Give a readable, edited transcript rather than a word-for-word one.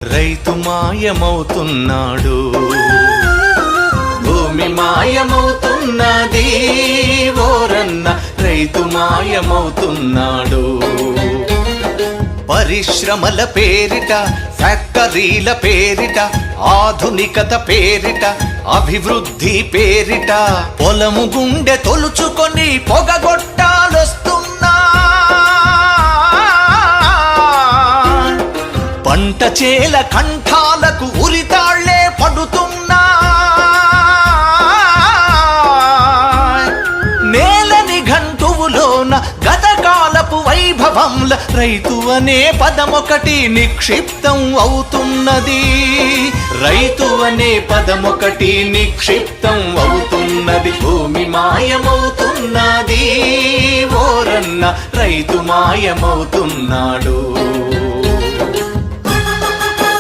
రైతు మాయమవుతున్నాడు, భూమి మాయమవుతున్నది ఓరన్న, రైతు మాయమవుతున్నాడు. పరిశ్రమల పేరిట, ఫ్యాక్టరీల పేరిట, ఆధునికత పేరిట, అభివృద్ధి పేరిట పొలము గుండె తొలుచుకొని పొగగొట్టాలొస్తున్నా. పంట చేల కంఠాలకు ఉరితాళ్లే పడుతున్నా. నేలని గంటువులోన గతకాలపు వైభవంల రైతు అనే పదమొకటి నిక్షిప్తం అవుతున్నది. రైతు అనే పదమొకటి నిక్షిప్తం అవుతున్నది. భూమి మాయమవుతున్నది ఓరన్న, రైతు మాయమవుతున్నాడు.